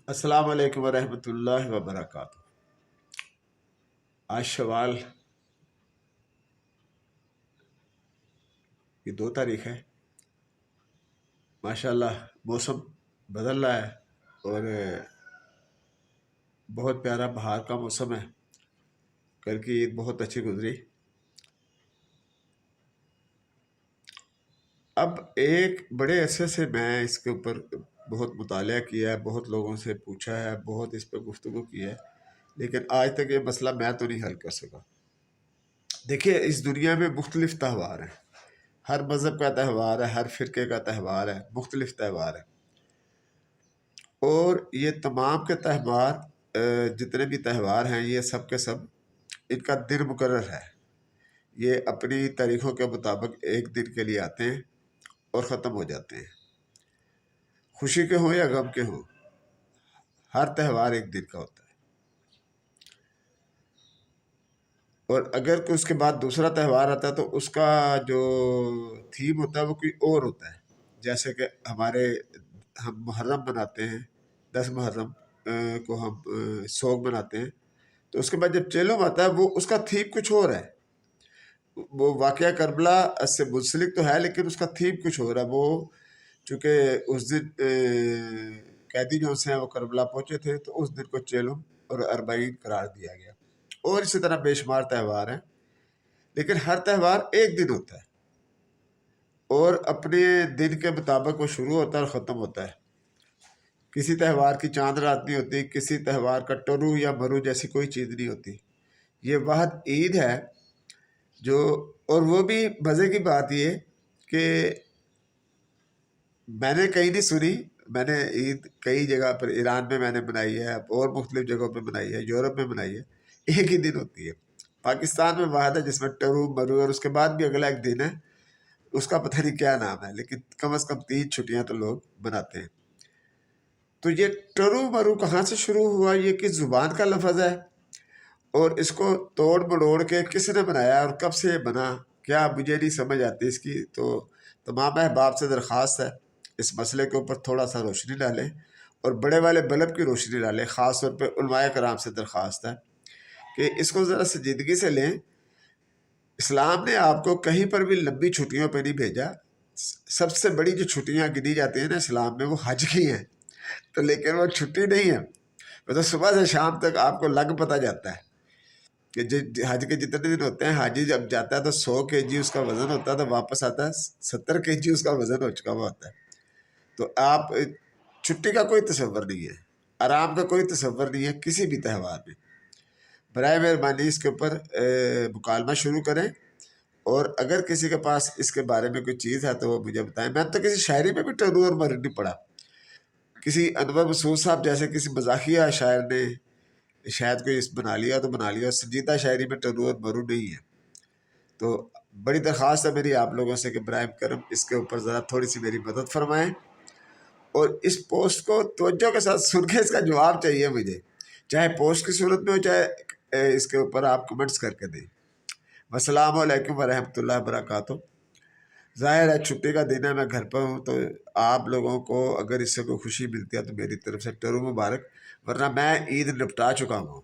السلام علیکم ورحمۃ اللہ وبرکاتہ۔ آج شوال کی 2 تاریخ ہے۔ ماشاءاللہ موسم بدل رہا ہے اور بہت پیارا بہار کا موسم ہے۔ کل کی عید بہت اچھی گزری۔ اب ایک بڑے عرصے سے میں اس کے اوپر بہت مطالعہ کیا ہے، بہت لوگوں سے پوچھا ہے، بہت اس پہ گفتگو کی ہے، لیکن آج تک یہ مسئلہ میں تو نہیں حل کر سکا۔ دیکھیے، اس دنیا میں مختلف تہوار ہیں، ہر مذہب کا تہوار ہے، ہر فرقے کا تہوار ہے، مختلف تہوار ہے، اور یہ تمام کے تہوار جتنے بھی تہوار ہیں یہ سب کے سب ان کا دن مقرر ہے۔ یہ اپنی تاریخوں کے مطابق ایک دن کے لیے آتے ہیں اور ختم ہو جاتے ہیں، خوشی کے ہوں یا غم کے ہوں، ہر تہوار ایک دن کا ہوتا ہے۔ اور اگر اس کے بعد دوسرا تہوار آتا ہے تو اس کا جو تھیم ہوتا ہے وہ کوئی اور ہوتا ہے۔ جیسے کہ ہم محرم مناتے ہیں، 10 محرم کو ہم سوگ مناتے ہیں، تو اس کے بعد جب چیلم آتا ہے وہ اس کا تھیم کچھ اور ہے۔ وہ واقعہ کربلا سے منسلک تو ہے لیکن اس کا تھیم کچھ اور ہے۔ وہ چونکہ اس دن قیدی جو سے ہیں وہ کربلا پہنچے تھے تو اس دن کو چیلم اور اربعین قرار دیا گیا، اور اسی طرح بے شمار تہوار ہیں، لیکن ہر تہوار ایک دن ہوتا ہے اور اپنے دن کے مطابق وہ شروع ہوتا ہے اور ختم ہوتا ہے۔ کسی تہوار کی چاند رات نہیں ہوتی، کسی تہوار کا ٹرو یا مرو جیسی کوئی چیز نہیں ہوتی۔ یہ واحد عید ہے جو، اور وہ بھی مزے کی بات یہ کہ میں نے کہیں نہیں سنی، میں نے عید کئی جگہ پر ایران میں نے منائی ہے اور مختلف جگہوں پہ منائی ہے، یورپ میں منائی ہے، ایک ہی دن ہوتی ہے۔ پاکستان میں واحد ہے جس میں ٹرو مرو اور اس کے بعد بھی اگلا ایک دن ہے، اس کا پتہ نہیں کیا نام ہے، لیکن کم از کم 3 چھٹیاں تو لوگ مناتے ہیں۔ تو یہ ٹرو مرو کہاں سے شروع ہوا؟ یہ کس زبان کا لفظ ہے اور اس کو توڑ مڑوڑ کے کس نے بنایا اور کب سے یہ بنا، کیا مجھے نہیں سمجھ آتی اس کی۔ تو تمام احباب سے درخواست ہے اس مسئلے کے اوپر تھوڑا سا روشنی ڈالیں اور بڑے والے بلب کی روشنی ڈالیں۔ خاص طور پہ علماء کرام سے درخواست ہے کہ اس کو ذرا سنجیدگی سے لیں۔ اسلام نے آپ کو کہیں پر بھی لمبی چھٹیوں پہ نہیں بھیجا۔ سب سے بڑی جو چھٹیاں گنی جاتی ہیں نا اسلام میں وہ حج کی ہیں، تو لیکن وہ چھٹی نہیں ہے، وہ تو صبح سے شام تک آپ کو لگ پتہ جاتا ہے کہ حج کے جتنے دن ہوتے ہیں، حاجی جب جاتا ہے تو 100 kg اس کا وزن ہوتا ہے، تو واپس آتا ہے 70 kg اس کا وزن ہو چکا ہوا ہوتا ہے۔ تو آپ چھٹی کا کوئی تصور نہیں ہے، آرام کا کوئی تصور نہیں ہے کسی بھی تہوار میں۔ برائے مہربانی اس کے اوپر مکالمہ شروع کریں، اور اگر کسی کے پاس اس کے بارے میں کوئی چیز ہے تو وہ مجھے بتائیں۔ میں تو کسی شاعری میں بھی ٹرو اور مرو نہیں پڑھا، کسی انور مسعود صاحب جیسے کسی مزاحیہ شاعر نے شاید کوئی اس بنا لیا تو بنا لیا، سنجیدہ شاعری میں ٹرو اور مرو نہیں ہے۔ تو بڑی درخواست ہے میری آپ لوگوں سے کہ برائے کرم اس کے اوپر ذرا تھوڑی سی میری مدد فرمائیں، اور اس پوسٹ کو توجہ کے ساتھ سن کے اس کا جواب چاہیے مجھے، چاہے پوسٹ کی صورت میں ہو چاہے اس کے اوپر آپ کمنٹس کر کے دیں۔ السلام علیکم ورحمۃ اللہ وبرکاتہ۔ ظاہر ہے چھٹی کا دن ہے، میں گھر پر ہوں، تو آپ لوگوں کو اگر اس سے کوئی خوشی ملتی ہے تو میری طرف سے ٹرو مبارک، ورنہ میں عید نپٹا چکا ہوں۔